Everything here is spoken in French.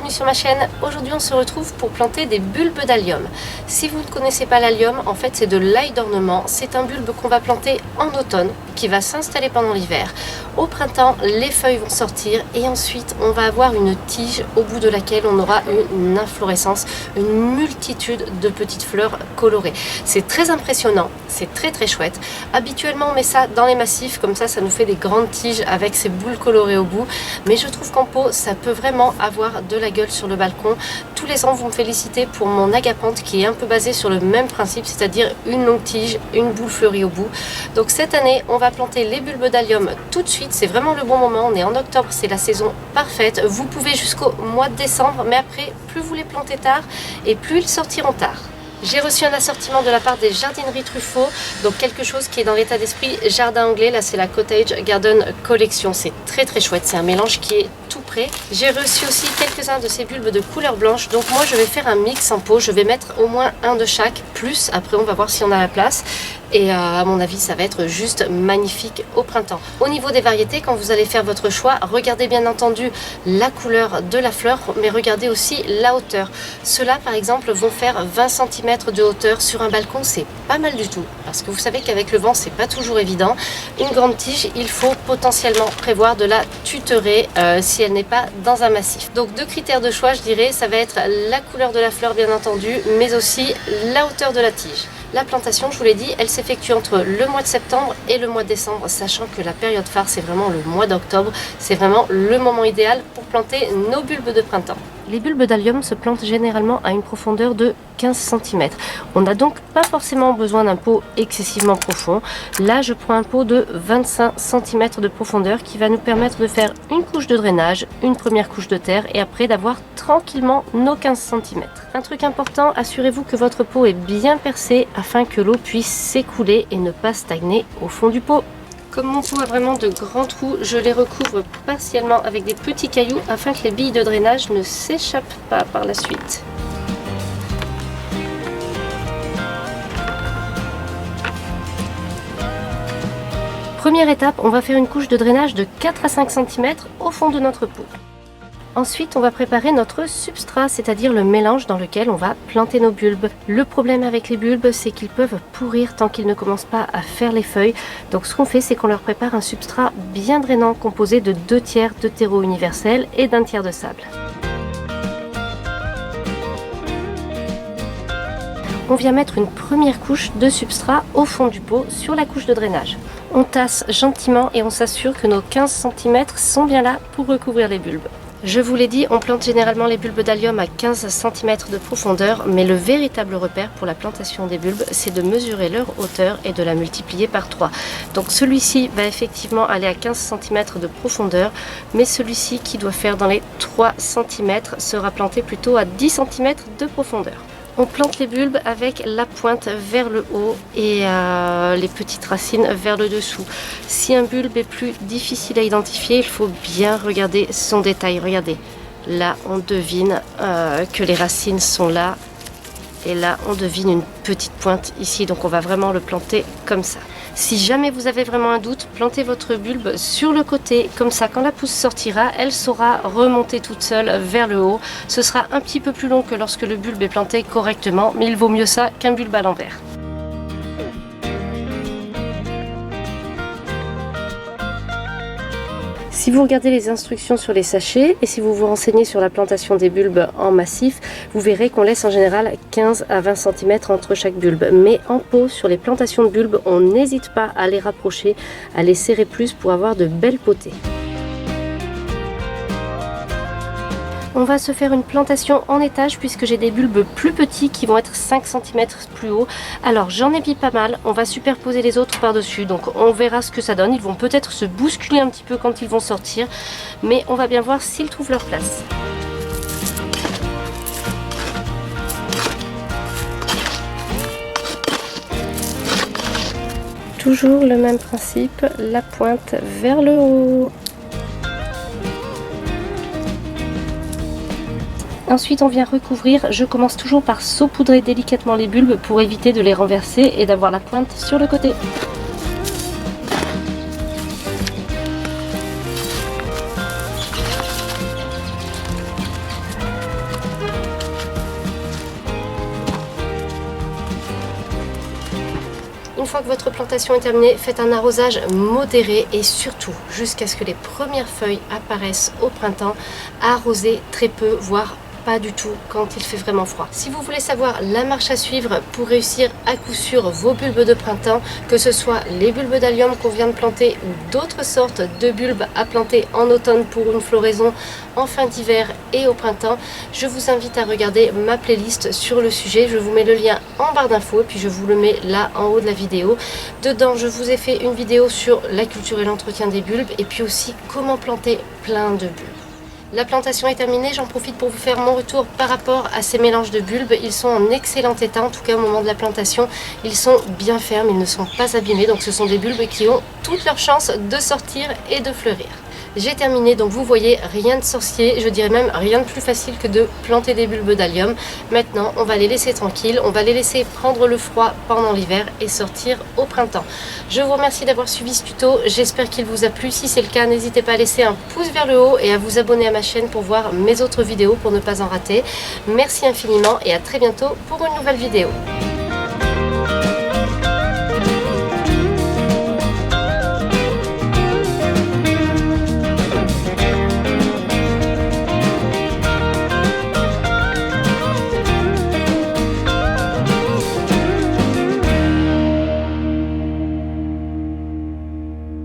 bienvenue sur ma chaîne. Aujourd'hui on se retrouve pour planter des bulbes d'allium. Si vous ne connaissez pas l'allium, en fait c'est de l'ail d'ornement. C'est un bulbe qu'on va planter en automne, qui va s'installer pendant l'hiver. Au printemps, les feuilles vont sortir et ensuite on va avoir une tige au bout de laquelle on aura une inflorescence, une multitude de petites fleurs colorées. C'est très impressionnant, c'est très chouette. Habituellement on met ça dans les massifs, comme ça nous fait des grandes tiges avec ces boules colorées au bout. Mais je trouve qu'en pot, ça peut vraiment avoir de la gueule sur le balcon. Tous les ans, vous me félicitez pour mon agapante qui est un peu basé sur le même principe, c'est-à-dire une longue tige, une boule fleurie au bout. Donc cette année, on va planter les bulbes d'allium tout de suite. C'est vraiment le bon moment. On est en octobre, c'est la saison parfaite. Vous pouvez jusqu'au mois de décembre, mais après, plus vous les plantez tard et plus ils sortiront tard. J'ai reçu un assortiment de la part des jardineries Truffaut, donc quelque chose qui est dans l'état d'esprit jardin anglais. Là c'est la Cottage Garden Collection, c'est très chouette, c'est un mélange qui est tout prêt. J'ai reçu aussi quelques-uns de ces bulbes de couleur blanche, donc moi je vais faire un mix en pot, je vais mettre au moins un de chaque, plus après on va voir si on a la place. Et à mon avis ça va être juste magnifique au printemps. Au niveau des variétés, quand vous allez faire votre choix, regardez bien entendu la couleur de la fleur, mais regardez aussi la hauteur. Ceux-là par exemple vont faire 20 cm de hauteur sur un balcon, c'est pas mal du tout, parce que vous savez qu'avec le vent c'est pas toujours évident. Une grande tige, il faut potentiellement prévoir de la tuterer si elle n'est pas dans un massif. Donc deux critères de choix, je dirais, ça va être la couleur de la fleur bien entendu, mais aussi la hauteur de la tige. La plantation, je vous l'ai dit, elle s'effectue entre le mois de septembre et le mois de décembre, sachant que la période phare, c'est vraiment le mois d'octobre. C'est vraiment le moment idéal pour planter nos bulbes de printemps. Les bulbes d'allium se plantent généralement à une profondeur de 15 cm. On n'a donc pas forcément besoin d'un pot excessivement profond. Là, je prends un pot de 25 cm de profondeur qui va nous permettre de faire une couche de drainage, une première couche de terre et après d'avoir tranquillement nos 15 cm. Un truc important, assurez-vous que votre pot est bien percé afin que l'eau puisse s'écouler et ne pas stagner au fond du pot. Comme mon pot a vraiment de grands trous, je les recouvre partiellement avec des petits cailloux afin que les billes de drainage ne s'échappent pas par la suite. Première étape, on va faire une couche de drainage de 4 à 5 cm au fond de notre pot. Ensuite, on va préparer notre substrat, c'est-à-dire le mélange dans lequel on va planter nos bulbes. Le problème avec les bulbes, c'est qu'ils peuvent pourrir tant qu'ils ne commencent pas à faire les feuilles. Donc ce qu'on fait, c'est qu'on leur prépare un substrat bien drainant composé de 2 tiers de terreau universel et d'1 tiers de sable. On vient mettre une première couche de substrat au fond du pot sur la couche de drainage. On tasse gentiment et on s'assure que nos 15 cm sont bien là pour recouvrir les bulbes. Je vous l'ai dit, on plante généralement les bulbes d'allium à 15 cm de profondeur, mais le véritable repère pour la plantation des bulbes, c'est de mesurer leur hauteur et de la multiplier par 3. Donc celui-ci va effectivement aller à 15 cm de profondeur, mais celui-ci qui doit faire dans les 3 cm sera planté plutôt à 10 cm de profondeur. On plante les bulbes avec la pointe vers le haut et les petites racines vers le dessous. Si un bulbe est plus difficile à identifier, il faut bien regarder son détail. Regardez, là on devine que les racines sont là et là on devine une petite pointe ici. Donc on va vraiment le planter comme ça. Si jamais vous avez vraiment un doute, plantez votre bulbe sur le côté, comme ça quand la pousse sortira, elle saura remonter toute seule vers le haut. Ce sera un petit peu plus long que lorsque le bulbe est planté correctement, mais il vaut mieux ça qu'un bulbe à l'envers. Si vous regardez les instructions sur les sachets et si vous vous renseignez sur la plantation des bulbes en massif, vous verrez qu'on laisse en général 15 à 20 cm entre chaque bulbe. Mais en pot, sur les plantations de bulbes, on n'hésite pas à les rapprocher, à les serrer plus pour avoir de belles potées. On va se faire une plantation en étage puisque j'ai des bulbes plus petits qui vont être 5 cm plus haut. Alors j'en ai mis pas mal, on va superposer les autres par-dessus, donc on verra ce que ça donne. Ils vont peut-être se bousculer un petit peu quand ils vont sortir, mais on va bien voir s'ils trouvent leur place. Toujours le même principe, la pointe vers le haut. Ensuite on vient recouvrir, je commence toujours par saupoudrer délicatement les bulbes pour éviter de les renverser et d'avoir la pointe sur le côté. Une fois que votre plantation est terminée, faites un arrosage modéré et surtout, jusqu'à ce que les premières feuilles apparaissent au printemps, arrosez très peu, voire pas du tout quand il fait vraiment froid. Si vous voulez savoir la marche à suivre pour réussir à coup sûr vos bulbes de printemps, que ce soit les bulbes d'allium qu'on vient de planter ou d'autres sortes de bulbes à planter en automne pour une floraison en fin d'hiver et au printemps, je vous invite à regarder ma playlist sur le sujet. Je vous mets le lien en barre d'infos et puis je vous le mets là en haut de la vidéo. Dedans, je vous ai fait une vidéo sur la culture et l'entretien des bulbes et puis aussi comment planter plein de bulbes. La plantation est terminée, j'en profite pour vous faire mon retour par rapport à ces mélanges de bulbes. Ils sont en excellent état, en tout cas au moment de la plantation. Ils sont bien fermes, ils ne sont pas abîmés, donc ce sont des bulbes qui ont toutes leurs chances de sortir et de fleurir. J'ai terminé, donc vous voyez, rien de sorcier, je dirais même rien de plus facile que de planter des bulbes d'allium. Maintenant, on va les laisser tranquilles, on va les laisser prendre le froid pendant l'hiver et sortir au printemps. Je vous remercie d'avoir suivi ce tuto, j'espère qu'il vous a plu. Si c'est le cas, n'hésitez pas à laisser un pouce vers le haut et à vous abonner à ma chaîne pour voir mes autres vidéos pour ne pas en rater. Merci infiniment et à très bientôt pour une nouvelle vidéo.